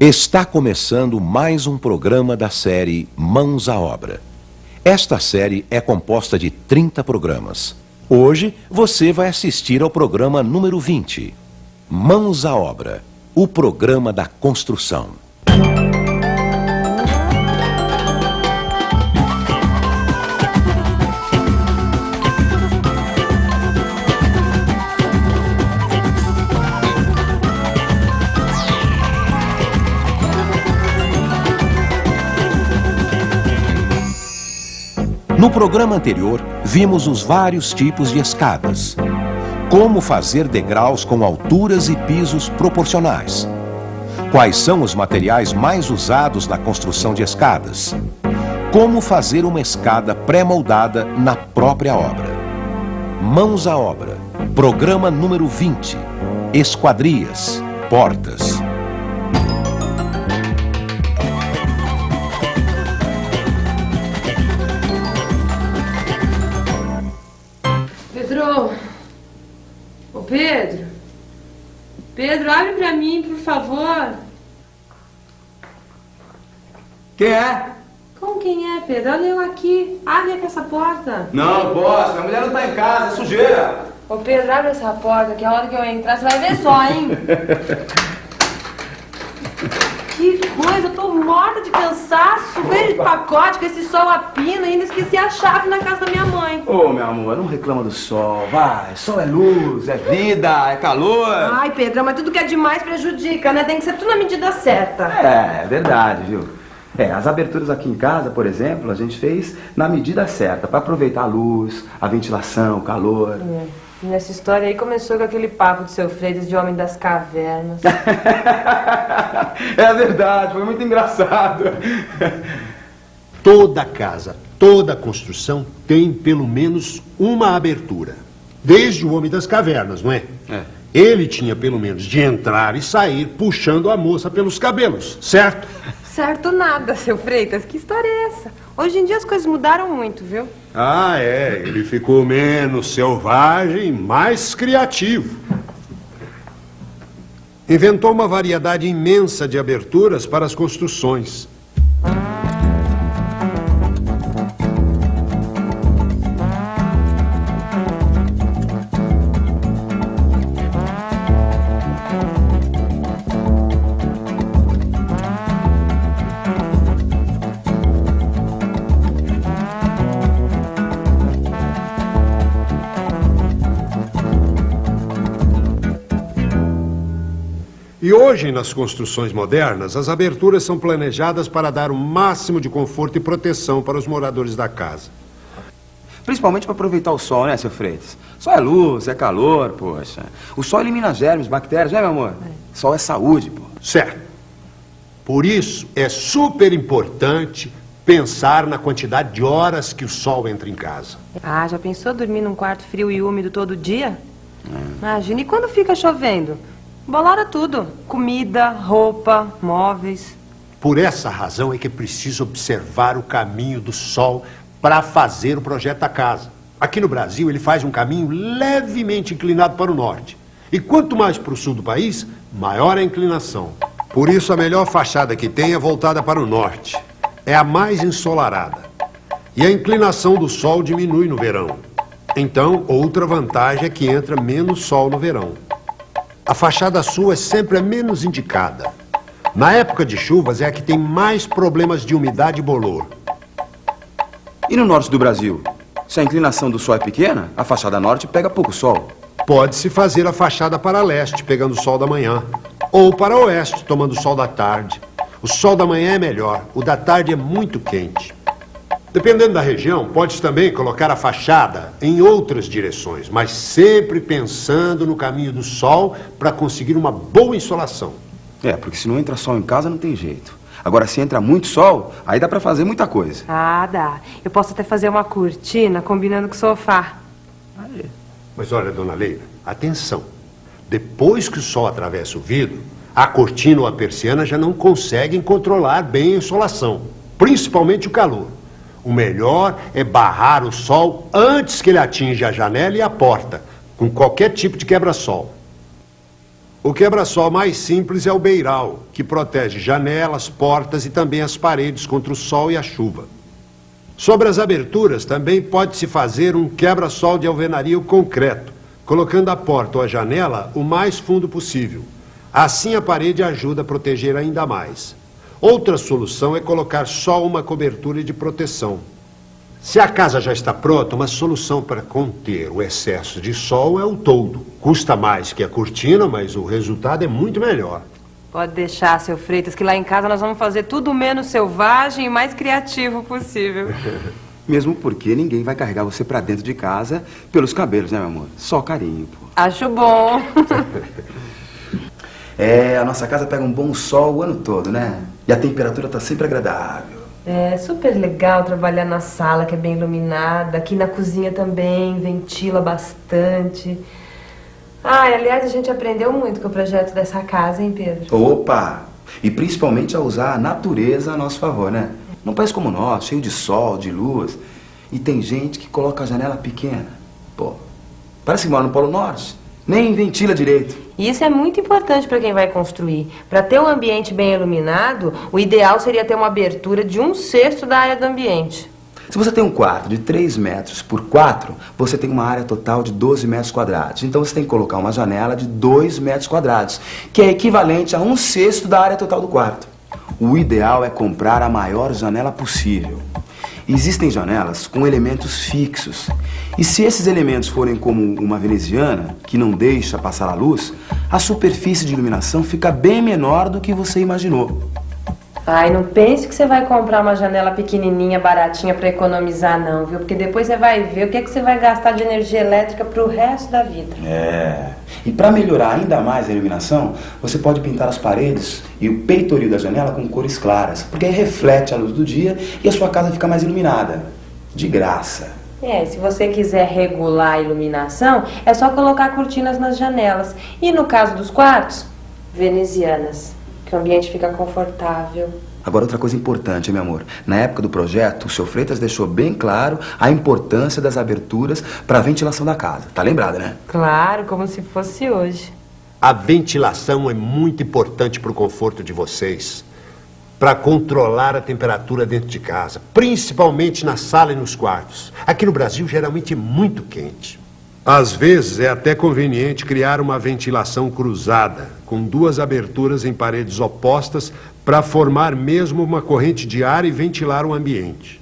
Está começando mais um programa da série Mãos à Obra. Esta série é composta de 30 programas. Hoje você vai assistir ao programa número 20. Mãos à Obra, o programa da construção. No programa anterior, vimos os vários tipos de escadas. Como fazer degraus com alturas e pisos proporcionais. Quais são os materiais mais usados na construção de escadas. Como fazer uma escada pré-moldada na própria obra. Mãos à Obra, programa número 20. Esquadrias, portas. Ô Pedro, Pedro, abre pra mim, por favor. Quem é? Como quem é, Pedro? Olha eu aqui. Abre aqui essa porta. Não posso, minha mulher não tá em casa, é sujeira. Ô Pedro, abre essa porta, que a hora que eu entrar você vai ver só, hein? Que coisa, eu tô morta de cansaço. Veio de pacote com esse sol a pino e ainda esqueci a chave na casa da minha mãe. Ô, meu amor, não reclama do sol, vai. Sol é luz, é vida, é calor. Ai, Pedro, mas tudo que é demais prejudica, né? Tem que ser tudo na medida certa. É verdade, viu? As aberturas aqui em casa, por exemplo, a gente fez na medida certa, pra aproveitar a luz, a ventilação, o calor. Nessa história aí começou com aquele papo do seu Freitas de homem das cavernas. É verdade, foi muito engraçado. Toda casa, toda construção tem pelo menos uma abertura. Desde o homem das cavernas, não é? Ele tinha pelo menos de entrar e sair puxando a moça pelos cabelos, certo? Certo nada, seu Freitas. Que história é essa? Hoje em dia as coisas mudaram muito, viu? Ele ficou menos selvagem e mais criativo. Inventou uma variedade imensa de aberturas para as construções. E hoje, nas construções modernas, as aberturas são planejadas para dar o máximo de conforto e proteção para os moradores da casa. Principalmente para aproveitar o sol, né, seu Freitas? Sol é luz, é calor, poxa. O sol elimina germes, bactérias, né, meu amor? Sol é saúde, pô. Certo. Por isso, é super importante pensar na quantidade de horas que o sol entra em casa. Já pensou dormir num quarto frio e úmido todo dia? Imagina, e quando fica chovendo? Bolora tudo. Comida, roupa, móveis. Por essa razão é que é preciso observar o caminho do sol para fazer o projeto da casa. Aqui no Brasil, ele faz um caminho levemente inclinado para o norte. E quanto mais para o sul do país, maior a inclinação. Por isso, a melhor fachada que tem é voltada para o norte. É a mais ensolarada. E a inclinação do sol diminui no verão. Então, outra vantagem é que entra menos sol no verão. A fachada sul é sempre a menos indicada. Na época de chuvas é a que tem mais problemas de umidade e bolor. E no norte do Brasil? Se a inclinação do sol é pequena, a fachada norte pega pouco sol. Pode-se fazer a fachada para leste, pegando o sol da manhã. Ou para oeste, tomando o sol da tarde. O sol da manhã é melhor, o da tarde é muito quente. Dependendo da região, pode também colocar a fachada em outras direções, mas sempre pensando no caminho do sol para conseguir uma boa insolação. Porque se não entra sol em casa, não tem jeito. Agora, se entra muito sol, aí dá para fazer muita coisa. Dá. Eu posso até fazer uma cortina combinando com o sofá. Mas olha, dona Leila, atenção. Depois que o sol atravessa o vidro, a cortina ou a persiana já não conseguem controlar bem a insolação, principalmente o calor. O melhor é barrar o sol antes que ele atinja a janela e a porta, com qualquer tipo de quebra-sol. O quebra-sol mais simples é o beiral, que protege janelas, portas e também as paredes contra o sol e a chuva. Sobre as aberturas, também pode-se fazer um quebra-sol de alvenaria concreto, colocando a porta ou a janela o mais fundo possível. Assim a parede ajuda a proteger ainda mais. Outra solução é colocar só uma cobertura de proteção. Se a casa já está pronta, uma solução para conter o excesso de sol é o toldo. Custa mais que a cortina, mas o resultado é muito melhor. Pode deixar, seu Freitas, que lá em casa nós vamos fazer tudo menos selvagem e mais criativo possível. Mesmo porque ninguém vai carregar você pra dentro de casa pelos cabelos, né, meu amor? Só carinho, pô. Acho bom. A nossa casa pega um bom sol o ano todo, né? E a temperatura tá sempre agradável. É super legal trabalhar na sala, que é bem iluminada. Aqui na cozinha também, ventila bastante. Aliás, a gente aprendeu muito com o projeto dessa casa, hein, Pedro? Opa! E principalmente a usar a natureza a nosso favor, né? Num país como o nosso, cheio de sol, de luz. E tem gente que coloca a janela pequena. Pô, parece que mora no Polo Norte. Nem ventila direito. E isso é muito importante para quem vai construir. Para ter um ambiente bem iluminado, o ideal seria ter uma abertura de 1/6 da área do ambiente. Se você tem um quarto de 3 metros por 4, você tem uma área total de 12 metros quadrados. Então você tem que colocar uma janela de 2 metros quadrados, que é equivalente a 1/6 da área total do quarto. O ideal é comprar a maior janela possível. Existem janelas com elementos fixos. E se esses elementos forem como uma veneziana, que não deixa passar a luz, a superfície de iluminação fica bem menor do que você imaginou. Não pense que você vai comprar uma janela pequenininha, baratinha para economizar não, viu? Porque depois você vai ver o que você vai gastar de energia elétrica pro resto da vida. E para melhorar ainda mais a iluminação, você pode pintar as paredes e o peitoril da janela com cores claras, porque aí reflete a luz do dia e a sua casa fica mais iluminada. De graça. Se você quiser regular a iluminação, é só colocar cortinas nas janelas. E no caso dos quartos, venezianas, que o ambiente fica confortável. Agora, outra coisa importante, meu amor. Na época do projeto, o seu Freitas deixou bem claro a importância das aberturas para a ventilação da casa. Tá lembrada, né? Claro, como se fosse hoje. A ventilação é muito importante para o conforto de vocês, para controlar a temperatura dentro de casa, principalmente na sala e nos quartos. Aqui no Brasil, geralmente é muito quente. Às vezes, é até conveniente criar uma ventilação cruzada, com 2 aberturas em paredes opostas, para formar mesmo uma corrente de ar e ventilar o ambiente.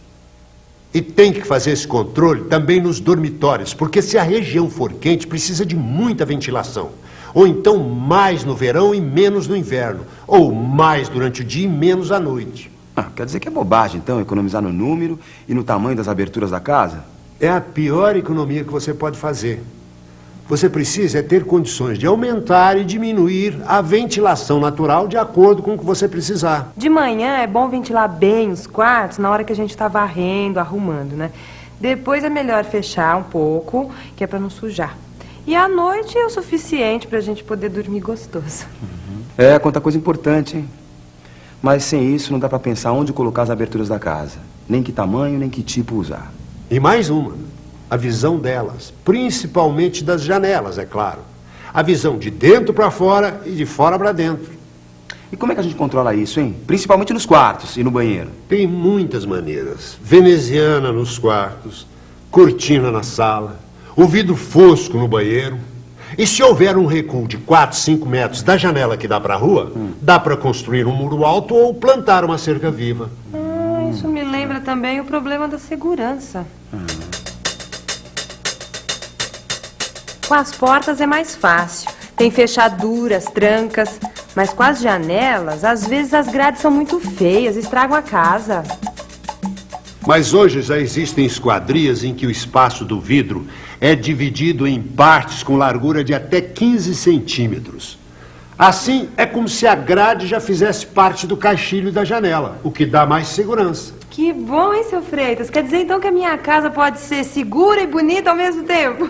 E tem que fazer esse controle também nos dormitórios, porque se a região for quente, precisa de muita ventilação. Ou então mais no verão e menos no inverno. Ou mais durante o dia e menos à noite. Quer dizer que é bobagem, então, economizar no número e no tamanho das aberturas da casa? É a pior economia que você pode fazer. Você precisa ter condições de aumentar e diminuir a ventilação natural de acordo com o que você precisar. De manhã é bom ventilar bem os quartos na hora que a gente está varrendo, arrumando, né? Depois é melhor fechar um pouco, que é para não sujar. E à noite é o suficiente para a gente poder dormir gostoso. Quanta coisa importante, hein? Mas sem isso não dá para pensar onde colocar as aberturas da casa. Nem que tamanho, nem que tipo usar. E mais uma, a visão delas, principalmente das janelas, é claro. A visão de dentro para fora e de fora para dentro. E como é que a gente controla isso, hein? Principalmente nos quartos e no banheiro. Tem muitas maneiras. Veneziana nos quartos, cortina na sala, o vidro fosco no banheiro. E se houver um recuo de 4, 5 metros da janela que dá para a rua, dá para construir um muro alto ou plantar uma cerca viva. Isso me lembra também o problema da segurança. Com as portas é mais fácil. Tem fechaduras, trancas. Mas com as janelas, às vezes as grades são muito feias, estragam a casa. Mas hoje já existem esquadrias em que o espaço do vidro é dividido em partes com largura de até 15 centímetros. Assim, é como se a grade já fizesse parte do caixilho da janela, o que dá mais segurança. Que bom, hein, seu Freitas? Quer dizer, então, que a minha casa pode ser segura e bonita ao mesmo tempo?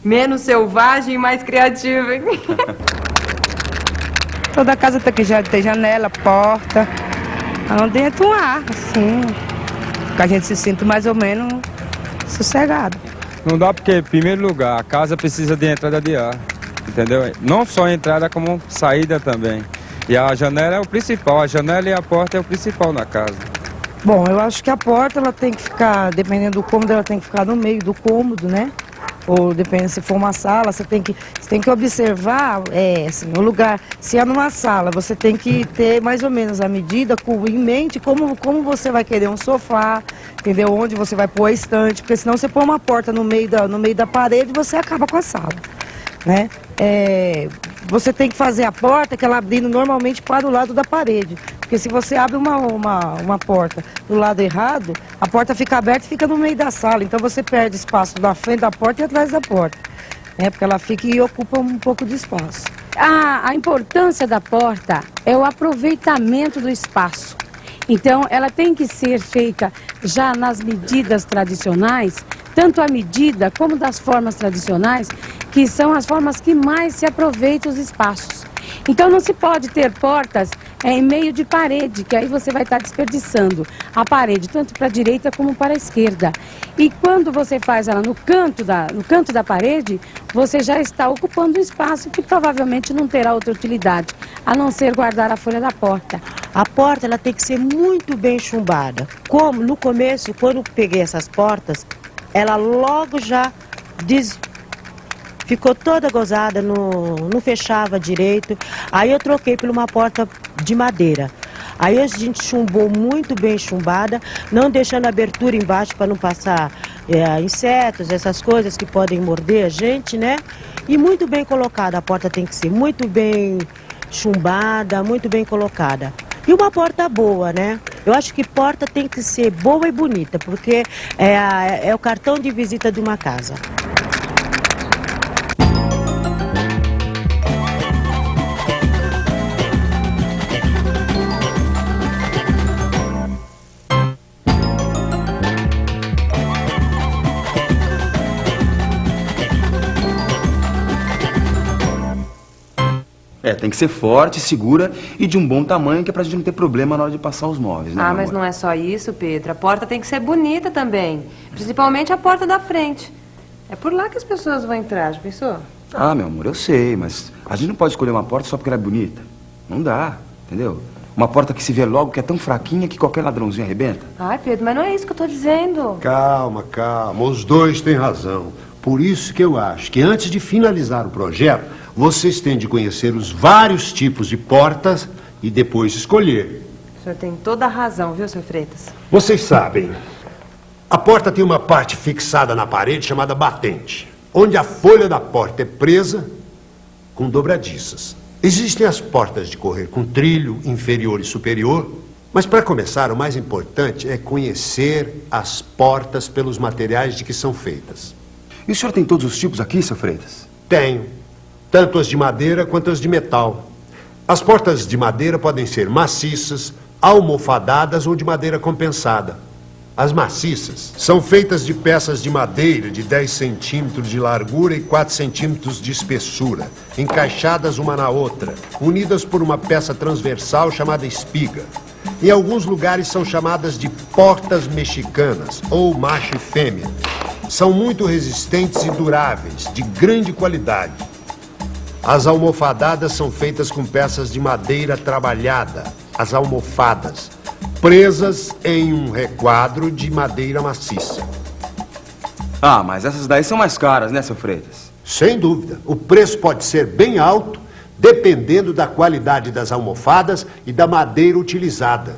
Menos selvagem e mais criativa, hein? Toda casa tem que já ter janela, porta, onde entra um ar, assim, que a gente se sinta mais ou menos sossegado. Não dá porque, em primeiro lugar, a casa precisa de entrada de ar. entendeu? Não só a entrada como saída também. E a janela é o principal, a janela e a porta é o principal na casa. Bom, eu acho que a porta ela tem que ficar, dependendo do cômodo, ela tem que ficar no meio do cômodo, né? Ou dependendo se for uma sala, você tem que observar assim, o lugar. Se é numa sala, você tem que ter mais ou menos a medida em mente como você vai querer um sofá, entendeu? Onde você vai pôr a estante, porque senão você põe uma porta no meio da parede e você acaba com a sala, né? Você tem que fazer a porta que ela abrindo normalmente para o lado da parede. Porque se você abre uma porta do lado errado, a porta fica aberta e fica no meio da sala. Então você perde espaço na frente da porta e atrás da porta. Porque ela fica e ocupa um pouco de espaço. A importância da porta é o aproveitamento do espaço. Então ela tem que ser feita já nas medidas tradicionais, tanto a medida como das formas tradicionais, que são as formas que mais se aproveitam os espaços. Então não se pode ter portas em meio de parede, que aí você vai estar desperdiçando a parede, tanto para a direita como para a esquerda. E quando você faz ela no canto da parede, você já está ocupando um espaço que provavelmente não terá outra utilidade, a não ser guardar a folha da porta. A porta ela tem que ser muito bem chumbada. Como no começo, quando eu peguei essas portas, ela logo já ficou toda gozada, não fechava direito. Aí eu troquei por uma porta de madeira. Aí a gente chumbou muito bem chumbada, não deixando abertura embaixo para não passar insetos, essas coisas que podem morder a gente, né? E muito bem colocada, a porta tem que ser muito bem chumbada, muito bem colocada. E uma porta boa, né? Eu acho que porta tem que ser boa e bonita, porque é o cartão de visita de uma casa. Tem que ser forte, segura e de um bom tamanho, que é pra gente não ter problema na hora de passar os móveis, né, Ah, meu mas amor? não é só isso, Pedro. A porta tem que ser bonita também. Principalmente a porta da frente. É por lá que as pessoas vão entrar, já pensou? Ah, meu amor, eu sei, mas a gente não pode escolher uma porta só porque ela é bonita. Não dá, entendeu? Uma porta que se vê logo, que é tão fraquinha que qualquer ladrãozinho arrebenta. Ai, Pedro, mas não é isso que eu tô dizendo. Calma, calma. Os dois têm razão. Por isso que eu acho que antes de finalizar o projeto, vocês têm de conhecer os vários tipos de portas e depois escolher. O senhor tem toda a razão, viu, senhor Freitas? Vocês sabem, a porta tem uma parte fixada na parede chamada batente, onde a folha da porta é presa com dobradiças. Existem as portas de correr com trilho inferior e superior, mas para começar, o mais importante é conhecer as portas pelos materiais de que são feitas. E o senhor tem todos os tipos aqui, seu Freitas? Tenho, tanto as de madeira quanto as de metal. As portas de madeira podem ser maciças, almofadadas ou de madeira compensada. As maciças são feitas de peças de madeira de 10 centímetros de largura e 4 centímetros de espessura, encaixadas uma na outra, unidas por uma peça transversal chamada espiga. Em alguns lugares são chamadas de portas mexicanas, ou macho e fêmea. São muito resistentes e duráveis, de grande qualidade. As almofadadas são feitas com peças de madeira trabalhada, as almofadas, presas em um requadro de madeira maciça. Ah, mas essas daí são mais caras, né, seu Freitas? Sem dúvida. O preço pode ser bem alto, dependendo da qualidade das almofadas e da madeira utilizada.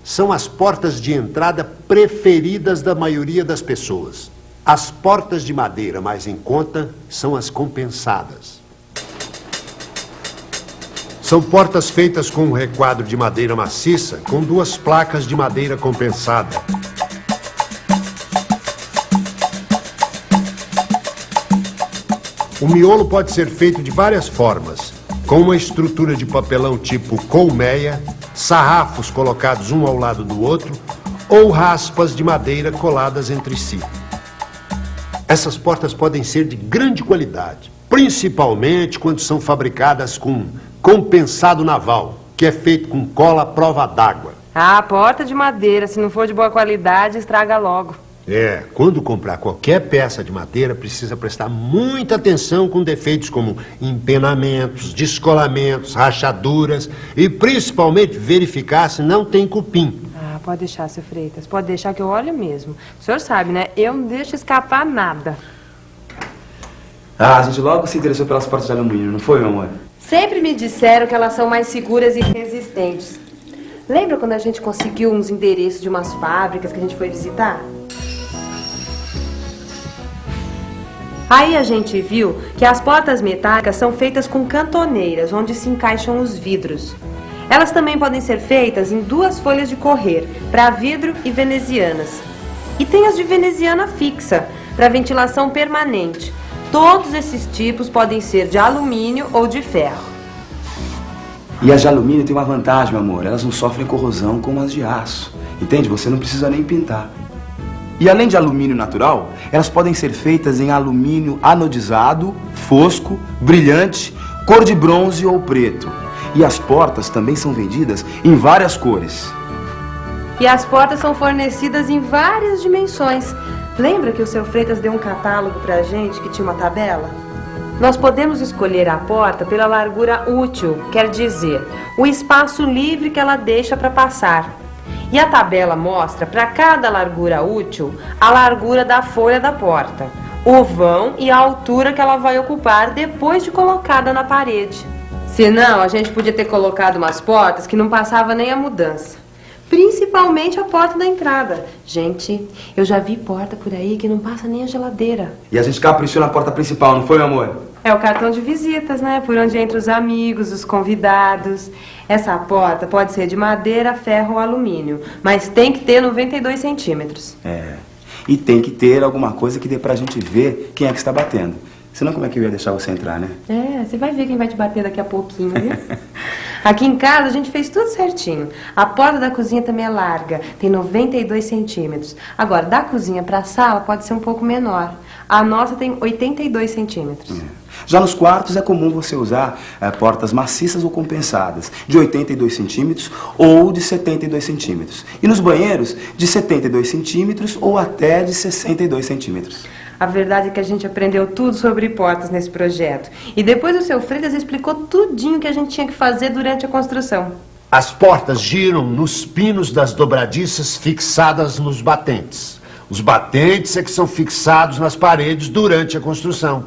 São as portas de entrada preferidas da maioria das pessoas. As portas de madeira mais em conta são as compensadas. São portas feitas com um requadro de madeira maciça com 2 placas de madeira compensada. O miolo pode ser feito de várias formas, com uma estrutura de papelão tipo colmeia, sarrafos colocados um ao lado do outro ou raspas de madeira coladas entre si. Essas portas podem ser de grande qualidade, principalmente quando são fabricadas com compensado naval, que é feito com cola à prova d'água. Ah, porta de madeira, se não for de boa qualidade, estraga logo. Quando comprar qualquer peça de madeira, precisa prestar muita atenção com defeitos como empenamentos, descolamentos, rachaduras e principalmente verificar se não tem cupim. Ah, pode deixar, seu Freitas, pode deixar que eu olho mesmo. O senhor sabe, né? Eu não deixo escapar nada. Ah, a gente logo se interessou pelas portas de alumínio, não foi, meu amor? Sempre me disseram que elas são mais seguras e resistentes. Lembra quando a gente conseguiu uns endereços de umas fábricas que a gente foi visitar? Aí a gente viu que as portas metálicas são feitas com cantoneiras, onde se encaixam os vidros. Elas também podem ser feitas em 2 folhas de correr, para vidro e venezianas. E tem as de veneziana fixa, para ventilação permanente. Todos esses tipos podem ser de alumínio ou de ferro. E as de alumínio tem uma vantagem, meu amor. Elas não sofrem corrosão como as de aço. Entende? Você não precisa nem pintar. E além de alumínio natural, elas podem ser feitas em alumínio anodizado, fosco, brilhante, cor de bronze ou preto. E as portas também são vendidas em várias cores. E as portas são fornecidas em várias dimensões. Lembra que o seu Freitas deu um catálogo pra gente que tinha uma tabela? Nós podemos escolher a porta pela largura útil, quer dizer, o espaço livre que ela deixa para passar. E a tabela mostra para cada largura útil a largura da folha da porta, o vão e a altura que ela vai ocupar depois de colocada na parede. Senão, a gente podia ter colocado umas portas que não passava nem a mudança. Principalmente a porta da entrada. Gente, eu já vi porta por aí que não passa nem a geladeira. E a gente caprichou na porta principal, não foi, meu amor? É o cartão de visitas, né? Por onde entram os amigos, os convidados. Essa porta pode ser de madeira, ferro ou alumínio, mas tem que ter 92 centímetros. E tem que ter alguma coisa que dê pra gente ver quem é que está batendo. Senão como é que eu ia deixar você entrar, né? Você vai ver quem vai te bater daqui a pouquinho, viu? Aqui em casa a gente fez tudo certinho. A porta da cozinha também é larga, tem 92 centímetros. Agora, da cozinha pra sala pode ser um pouco menor. A nossa tem 82 centímetros. Já nos quartos é comum você usar portas maciças ou compensadas, de 82 centímetros ou de 72 centímetros. E nos banheiros, de 72 centímetros ou até de 62 centímetros. A verdade é que a gente aprendeu tudo sobre portas nesse projeto. E depois o seu Freitas explicou tudinho que a gente tinha que fazer durante a construção. As portas giram nos pinos das dobradiças fixadas nos batentes. Os batentes é que são fixados nas paredes durante a construção.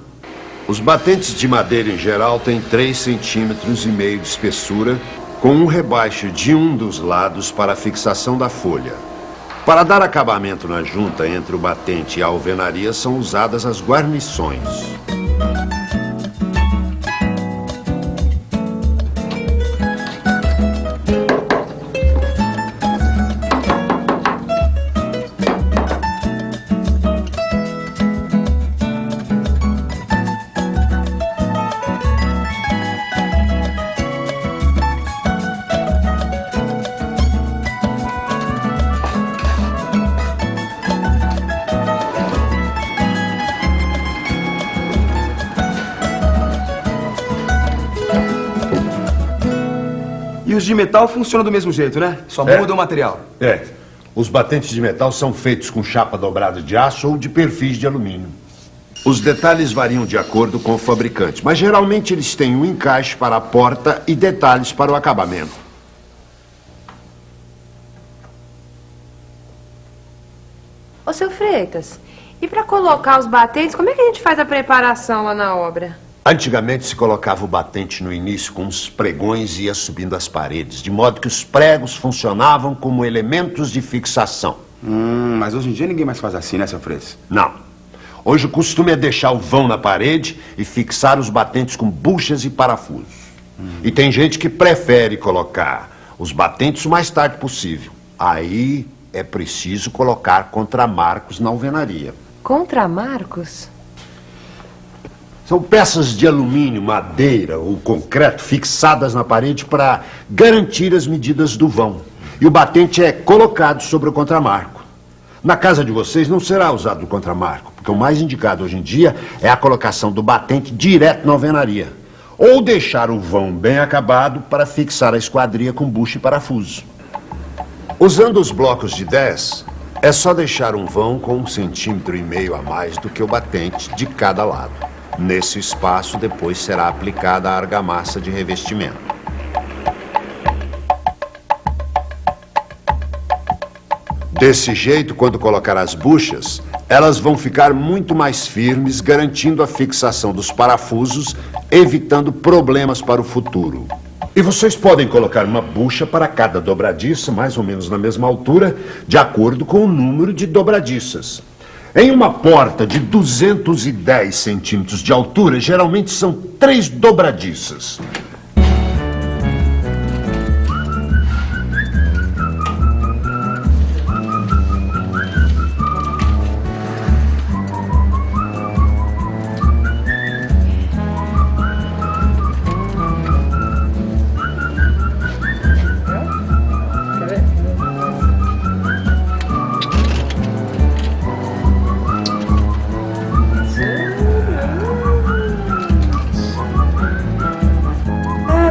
Os batentes de madeira em geral têm 3,5 centímetros de espessura, com um rebaixo de um dos lados para a fixação da folha. Para dar acabamento na junta entre o batente e a alvenaria são usadas as guarnições. E os de metal funcionam do mesmo jeito, né? Só muda o material. Os batentes de metal são feitos com chapa dobrada de aço ou de perfis de alumínio. Os detalhes variam de acordo com o fabricante, mas geralmente eles têm um encaixe para a porta e detalhes para o acabamento. Ô, seu Freitas, e para colocar os batentes, como é que a gente faz a preparação lá na obra? Antigamente se colocava o batente no início com os pregões e ia subindo as paredes, de modo que os pregos funcionavam como elementos de fixação. Mas hoje em dia ninguém mais faz assim, né, seu Freitas? Não. Hoje o costume é deixar o vão na parede e fixar os batentes com buchas e parafusos. E tem gente que prefere colocar os batentes o mais tarde possível. Aí é preciso colocar contramarcos na alvenaria. Contramarcos? São peças de alumínio, madeira ou concreto fixadas na parede para garantir as medidas do vão. E o batente é colocado sobre o contramarco. Na casa de vocês não será usado o contramarco, porque o mais indicado hoje em dia é a colocação do batente direto na alvenaria. Ou deixar o vão bem acabado para fixar a esquadria com bucha e parafuso. Usando os blocos de 10, É só deixar um vão com 1,5 centímetro a mais do que o batente de cada lado. Nesse espaço, depois será aplicada a argamassa de revestimento. Desse jeito, quando colocar as buchas, elas vão ficar muito mais firmes, garantindo a fixação dos parafusos, evitando problemas para o futuro. E vocês podem colocar uma bucha para cada dobradiça, mais ou menos na mesma altura, de acordo com o número de dobradiças. Em uma porta de 210 centímetros de altura, geralmente são 3 dobradiças.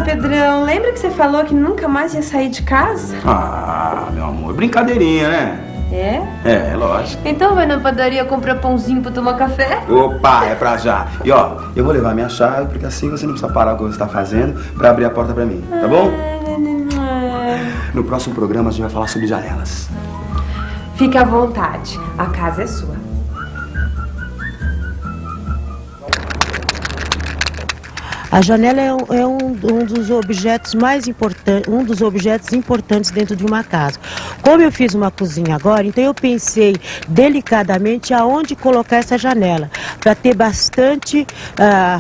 Pedrão, lembra que você falou que nunca mais ia sair de casa? Ah, meu amor, brincadeirinha, né? É, lógico. Então vai na padaria comprar pãozinho pra tomar café? Opa, é pra já. E ó, eu vou levar minha chave, porque assim você não precisa parar o que você tá fazendo pra abrir a porta pra mim, tá bom? No próximo programa a gente vai falar sobre janelas. Fique à vontade, a casa é sua. A janela é um dos objetos mais importantes, um dos objetos importantes dentro de uma casa. Como eu fiz uma cozinha agora, então eu pensei delicadamente aonde colocar essa janela, para ter bastante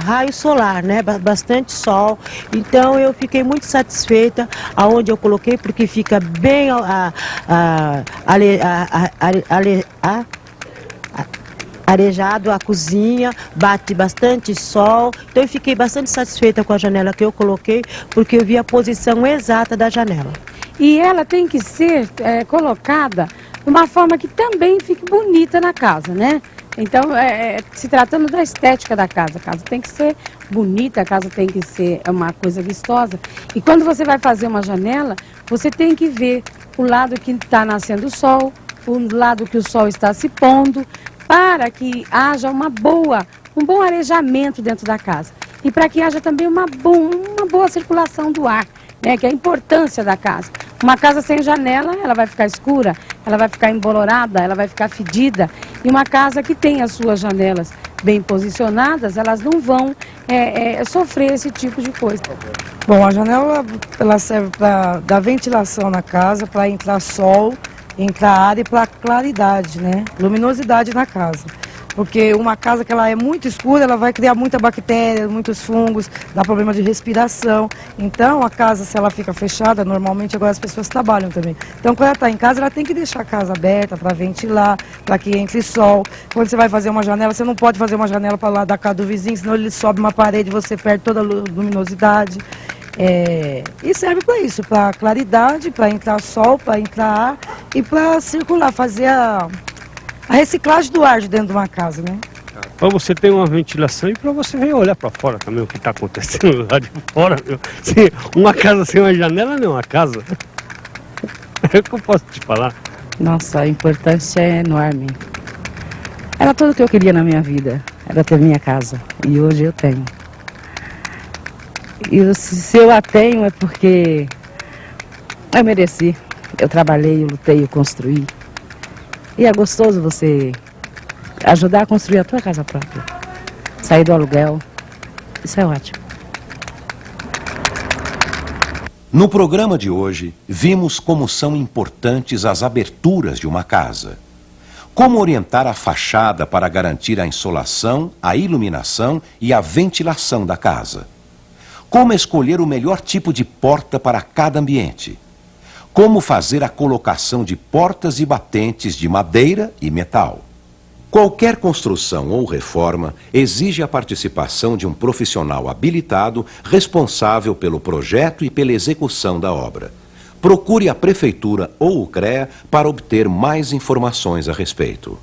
raio solar, né? Bastante sol. Então eu fiquei muito satisfeita aonde eu coloquei, porque fica bem arejado a cozinha, bate bastante sol, então eu fiquei bastante satisfeita com a janela que eu coloquei, porque eu vi a posição exata da janela. E ela tem que ser colocada de uma forma que também fique bonita na casa, né? Então, se tratando da estética da casa, a casa tem que ser bonita, a casa tem que ser uma coisa vistosa. E quando você vai fazer uma janela, você tem que ver o lado que está nascendo o sol, o lado que o sol está se pondo, para que haja um bom arejamento dentro da casa. E para que haja também uma boa circulação do ar, né, que é a importância da casa. Uma casa sem janela, ela vai ficar escura, ela vai ficar embolorada, ela vai ficar fedida. E uma casa que tem as suas janelas bem posicionadas, elas não vão sofrer esse tipo de coisa. Bom, a janela ela serve para dar ventilação na casa, para entrar sol, entrar ar e para claridade, né? Luminosidade na casa. Porque uma casa que ela é muito escura, ela vai criar muita bactéria, muitos fungos, dá problema de respiração. Então, a casa, se ela fica fechada, normalmente agora as pessoas trabalham também. Então, quando ela está em casa, ela tem que deixar a casa aberta para ventilar, para que entre sol. Quando você vai fazer uma janela, você não pode fazer uma janela para lá da casa do vizinho, senão ele sobe uma parede e você perde toda a luminosidade. E serve para isso, para claridade, para entrar sol, para entrar ar e para circular, fazer a reciclagem do ar de dentro de uma casa, né? Para você ter uma ventilação e para você vir olhar para fora também o que está acontecendo lá de fora. Meu. Uma casa sem uma janela não é uma casa. É o que eu posso te falar. Nossa, a importância é enorme. Era tudo o que eu queria na minha vida, era ter minha casa. E hoje eu tenho. E se eu a tenho é porque eu mereci. Eu trabalhei, eu lutei, eu construí. E é gostoso você ajudar a construir a tua casa própria. Sair do aluguel. Isso é ótimo. No programa de hoje, vimos como são importantes as aberturas de uma casa. Como orientar a fachada para garantir a insolação, a iluminação e a ventilação da casa. Como escolher o melhor tipo de porta para cada ambiente. Como fazer a colocação de portas e batentes de madeira e metal. Qualquer construção ou reforma exige a participação de um profissional habilitado responsável pelo projeto e pela execução da obra. Procure a Prefeitura ou o CREA para obter mais informações a respeito.